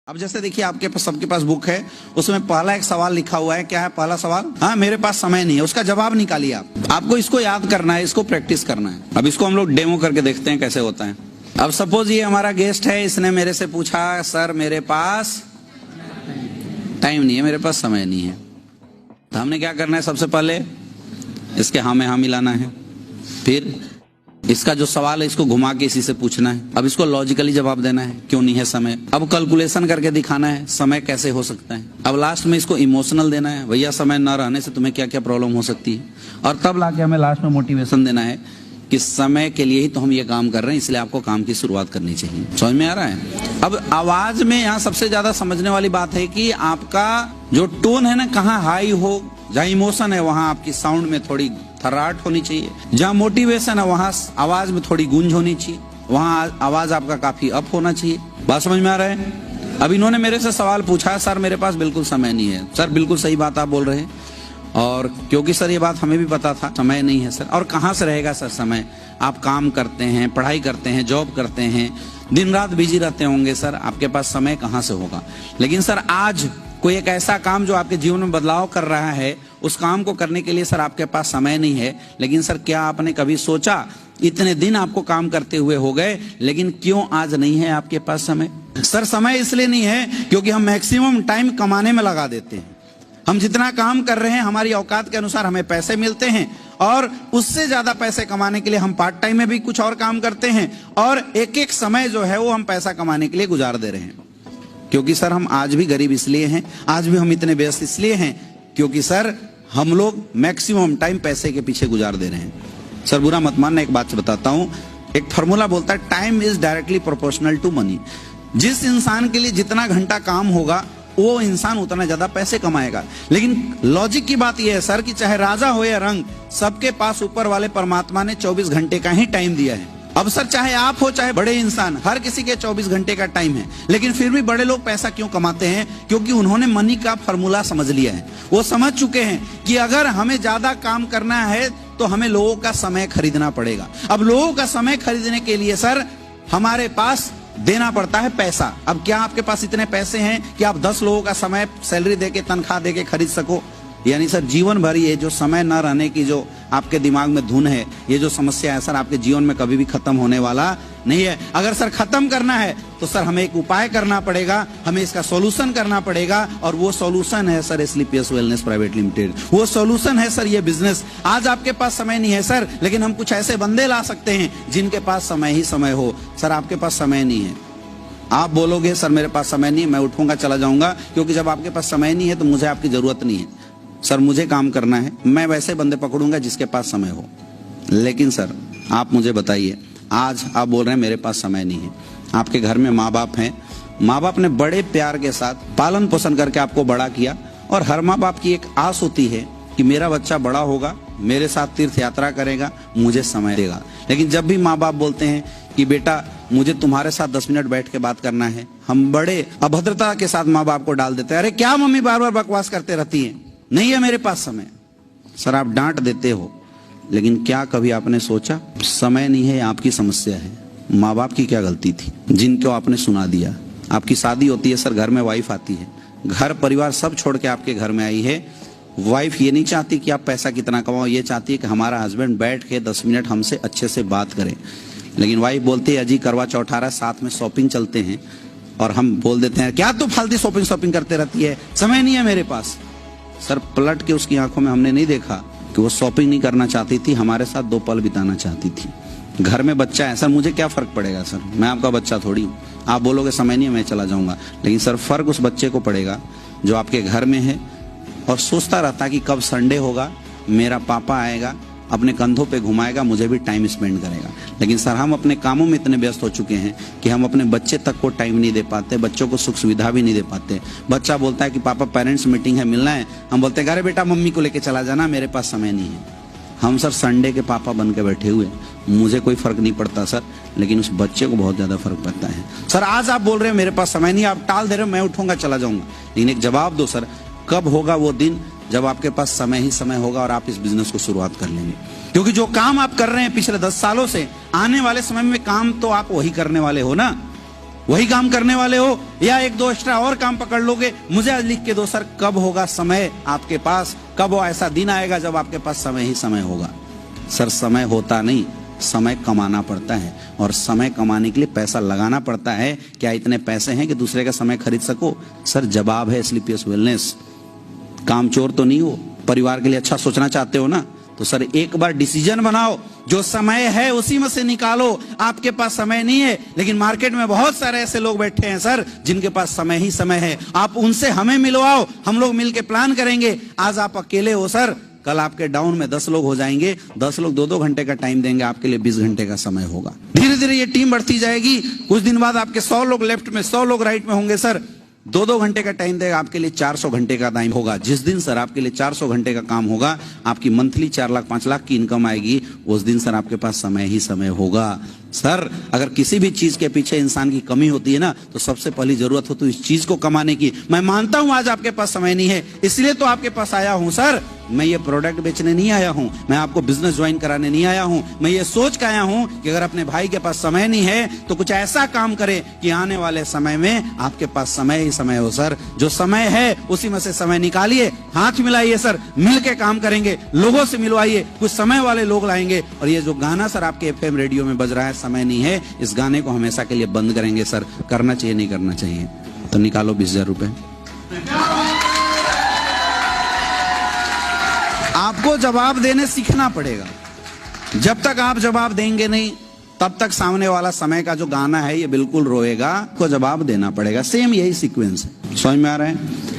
अब जैसे देखिए आपके पास सबके पास बुक है, उसमें पहला एक सवाल लिखा हुआ है। क्या है पहला सवाल? हाँ, मेरे पास समय नहीं है। उसका जवाब निकालिए आप। आपको इसको याद करना है, इसको प्रैक्टिस करना है। अब इसको हम लोग डेमो करके देखते हैं कैसे होता है। अब सपोज ये हमारा गेस्ट है, इसने मेरे से पूछा सर मेरे पास टाइम नहीं है, मेरे पास समय नहीं है। तो हमने क्या करना है, सबसे पहले इसके हाँ में हाँ मिलाना है, फिर इसका जो सवाल है इसको घुमा के इसी से पूछना है। अब इसको लॉजिकली जवाब देना है, क्यों नहीं है समय। अब कैलकुलेशन करके दिखाना है समय कैसे हो सकता है। अब लास्ट में इसको इमोशनल देना है, भैया समय न रहने से तुम्हें क्या क्या प्रॉब्लम हो सकती है। और तब लाके हमें लास्ट में मोटिवेशन देना है कि समय के लिए ही तो हम ये काम कर रहे हैं, इसलिए आपको काम की शुरुआत करनी चाहिए। समझ में आ रहा है? अब आवाज में यहाँ सबसे ज्यादा समझने वाली बात है कि आपका जो टोन है ना, कहाँ हाई हो, जहाँ इमोशन है वहां आपकी साउंड में थोड़ी थर्राट होनी चाहिए, जहाँ मोटिवेशन है वहां आवाज में थोड़ी गूंज होनी चाहिए, वहां आवाज आपका काफी अप होना चाहिए। बात समझ में आ रहा है? अब इन्होंने मेरे से सवाल पूछा, सर मेरे पास बिल्कुल समय नहीं है। सर बिल्कुल सही बात आप बोल रहे हैं, और क्योंकि सर ये बात हमें भी पता था, समय नहीं है सर। और कहाँ से रहेगा सर समय? आप काम करते हैं, पढ़ाई करते हैं, जॉब करते हैं, दिन रात बिजी रहते होंगे सर, आपके पास समय कहाँ से होगा। लेकिन सर आज कोई एक ऐसा काम जो आपके जीवन में बदलाव कर रहा है, उस काम को करने के लिए सर आपके पास समय नहीं है। लेकिन सर क्या आपने कभी सोचा, इतने दिन आपको काम करते हुए हो गए, लेकिन क्यों आज नहीं है आपके पास समय? सर समय इसलिए नहीं है क्योंकि हम मैक्सिमम टाइम कमाने में लगा देते हैं। हम जितना काम कर रहे हैं हमारी औकात के अनुसार हमें पैसे मिलते हैं, और उससे ज्यादा पैसे कमाने के लिए हम पार्ट टाइम में भी कुछ और काम करते हैं, और एक एक समय जो है वो हम पैसा कमाने के लिए गुजार दे रहे हैं। क्योंकि सर हम आज भी गरीब इसलिए हैं, आज भी हम इतने व्यस्त इसलिए हैं क्योंकि सर हम लोग मैक्सिमम टाइम पैसे के पीछे गुजार दे रहे हैं। सर बुरा मत मानना, एक बात बताता हूं। एक फॉर्मूला बोलता है time is directly proportional to money. जिस इंसान के लिए जितना घंटा काम होगा वो इंसान उतना ज्यादा पैसे कमाएगा। लेकिन लॉजिक की बात यह है सर कि चाहे राजा हो या रंग, सबके पास ऊपर वाले परमात्मा ने 24 घंटे का ही टाइम दिया है। अब सर चाहे आप हो चाहे बड़े इंसान, हर किसी के 24 घंटे का टाइम है। लेकिन फिर भी बड़े लोग पैसा क्यों कमाते हैं? क्योंकि उन्होंने मनी का फॉर्मूला समझ लिया है। वो समझ चुके हैं कि अगर हमें ज्यादा काम करना है तो हमें लोगों का समय खरीदना पड़ेगा। अब लोगों का समय खरीदने के लिए सर हमारे पास देना पड़ता है पैसा। अब क्या आपके पास इतने पैसे हैं कि आप 10 लोगों का समय सैलरी देके, तनख्वाह देके खरीद सको? यानी सर जीवन भर ये जो समय न रहने की जो आपके दिमाग में धुन है, ये जो समस्या है सर, आपके जीवन में कभी भी खत्म होने वाला नहीं है। अगर सर खत्म करना है तो सर हमें एक उपाय करना पड़ेगा, हमें इसका सॉल्यूशन करना पड़ेगा, और वो सॉल्यूशन है सर स्लीपियस वेलनेस प्राइवेट लिमिटेड। वो सॉल्यूशन है सर ये बिजनेस। आज आपके पास समय नहीं है सर, लेकिन हम कुछ ऐसे बंदे ला सकते हैं जिनके पास समय ही समय हो। सर आपके पास समय नहीं है, आप बोलोगे सर मेरे पास समय नहीं है, मैं उठूंगा चला जाऊंगा, क्योंकि जब आपके पास समय नहीं है तो मुझे आपकी जरूरत नहीं है। सर मुझे काम करना है, मैं वैसे बंदे पकड़ूंगा जिसके पास समय हो। लेकिन सर आप मुझे बताइए, आज आप बोल रहे हैं मेरे पास समय नहीं है, आपके घर में माँ बाप हैं, माँ बाप ने बड़े प्यार के साथ पालन पोषण करके आपको बड़ा किया, और हर माँ बाप की एक आस होती है कि मेरा बच्चा बड़ा होगा, मेरे साथ तीर्थ यात्रा करेगा, मुझे समय देगा। लेकिन जब भी माँ बाप बोलते हैं कि बेटा मुझे तुम्हारे साथ 10 मिनट बैठ के बात करना है, हम बड़े अभद्रता के साथ माँ बाप को डाल देते हैं, अरे क्या मम्मी बार बार बकवास करते रहती है, नहीं है मेरे पास समय। सर आप डांट देते हो, लेकिन क्या कभी आपने सोचा समय नहीं है आपकी समस्या है, माँ बाप की क्या गलती थी जिनको आपने सुना दिया? आपकी शादी होती है सर, घर में वाइफ आती है, घर परिवार सब छोड़ के आपके घर में आई है। वाइफ ये नहीं चाहती कि आप पैसा कितना कमाओ, ये चाहती है कि हमारा हस्बैंड बैठ के 10 मिनट हमसे अच्छे से बात करे। लेकिन वाइफ बोलती है अजी करवा चौथ आ रहा है, साथ में शॉपिंग चलते हैं, और हम बोल देते हैं क्या तू फालतू शॉपिंग करते रहती है, समय नहीं है मेरे पास। सर पलट के उसकी आंखों में हमने नहीं देखा कि वो शॉपिंग नहीं करना चाहती थी, हमारे साथ 2 पल बिताना चाहती थी। घर में बच्चा है सर, मुझे क्या फर्क पड़ेगा सर, मैं आपका बच्चा थोड़ी हूँ। आप बोलोगे समय नहीं है मैं चला जाऊंगा, लेकिन सर फर्क उस बच्चे को पड़ेगा जो आपके घर में है और सोचता रहता कि कब संडे होगा, मेरा पापा आएगा, अपने कंधों पे घुमाएगा, मुझे भी टाइम स्पेंड करेगा। लेकिन सर हम अपने कामों में इतने व्यस्त हो चुके हैं कि हम अपने बच्चे तक को टाइम नहीं दे पाते, बच्चों को सुख सुविधा भी नहीं दे पाते। बच्चा बोलता है कि पापा पेरेंट्स मीटिंग है, मिलना है, हम बोलते हैं अरे बेटा मम्मी को लेके चला जाना, मेरे पास समय नहीं है। हम सर संडे के पापा बन के बैठे हुए, मुझे कोई फर्क नहीं पड़ता सर, लेकिन उस बच्चे को बहुत ज्यादा फर्क पड़ता है। सर आज आप बोल रहे हैं मेरे पास समय नहीं, आप टाल दे रहे हो, मैं उठूंगा चला जाऊंगा, लेकिन एक जवाब दो सर, कब होगा वो दिन जब आपके पास समय ही समय होगा और आप इस बिजनेस को शुरुआत कर लेंगे? क्योंकि जो काम आप कर रहे हैं पिछले 10 सालों से, आने वाले समय में काम तो आप वही करने वाले हो ना। वही काम करने वाले हो या एक दो एक्स्ट्रा और काम पकड़ लोगे? मुझे आज लिख के दो सर, कब होगा समय आपके पास, कब वो ऐसा दिन आएगा जब आपके पास समय ही समय होगा? सर समय होता नहीं, समय कमाना पड़ता है, और समय कमाने के लिए पैसा लगाना पड़ता है। क्या इतने पैसे हैं कि दूसरे का समय खरीद सको? सर जवाब है स्लीपियस वेलनेस। कामचोर तो नहीं हो, परिवार के लिए अच्छा सोचना चाहते हो ना, तो सर एक बार डिसीजन बनाओ, जो समय है उसी में से निकालो। आपके पास समय नहीं है, लेकिन मार्केट में बहुत सारे ऐसे लोग बैठे हैं सर जिनके पास समय ही समय है। आप उनसे हमें मिलवाओ, हम लोग मिलके प्लान करेंगे। आज आप अकेले हो सर, कल आपके डाउन में 10 लोग हो जाएंगे, 10 लोग 2-2 घंटे का टाइम देंगे, आपके लिए 20 घंटे का समय होगा। धीरे धीरे ये टीम बढ़ती जाएगी, कुछ दिन बाद आपके 100 लोग लेफ्ट में, 100 लोग राइट में होंगे सर। 2-2 घंटे का टाइम देगा, आपके लिए 400 घंटे का टाइम होगा। जिस दिन सर आपके लिए 400 घंटे का काम होगा, आपकी मंथली 4 लाख 5 लाख की इनकम आएगी, उस दिन सर आपके पास समय ही समय होगा। सर अगर किसी भी चीज के पीछे इंसान की कमी होती है ना, तो सबसे पहली जरूरत हो तो इस चीज को कमाने की। मैं मानता हूं आज आपके पास समय नहीं है, इसलिए तो आपके पास आया हूं सर। मैं ये प्रोडक्ट बेचने नहीं आया हूं, मैं आपको बिजनेस ज्वाइन कराने नहीं आया हूं। मैं ये सोच के आया हूं कि अगर अपने भाई के पास समय नहीं है तो कुछ ऐसा काम करे कि आने वाले समय में आपके पास समय ही समय हो। सर जो समय है उसी में से समय निकालिए, हाथ मिलाइए सर, मिलके काम करेंगे, लोगों से मिलवाइए, कुछ समय वाले लोग लाएंगे। और ये जो गाना सर आपके FM रेडियो में बज रहा है, समय नहीं है, इस गाने को हमेशा के लिए बंद करेंगे सर। करना चाहिए नहीं करना चाहिए? तो निकालो 20,000 रुपए। आपको जवाब देने सीखना पड़ेगा। जब तक आप जवाब देंगे नहीं, तब तक सामने वाला समय का जो गाना है ये बिल्कुल रोएगा। आपको जवाब देना पड़ेगा। सेम यही सीक्वेंस है, समझ में आ रहा है?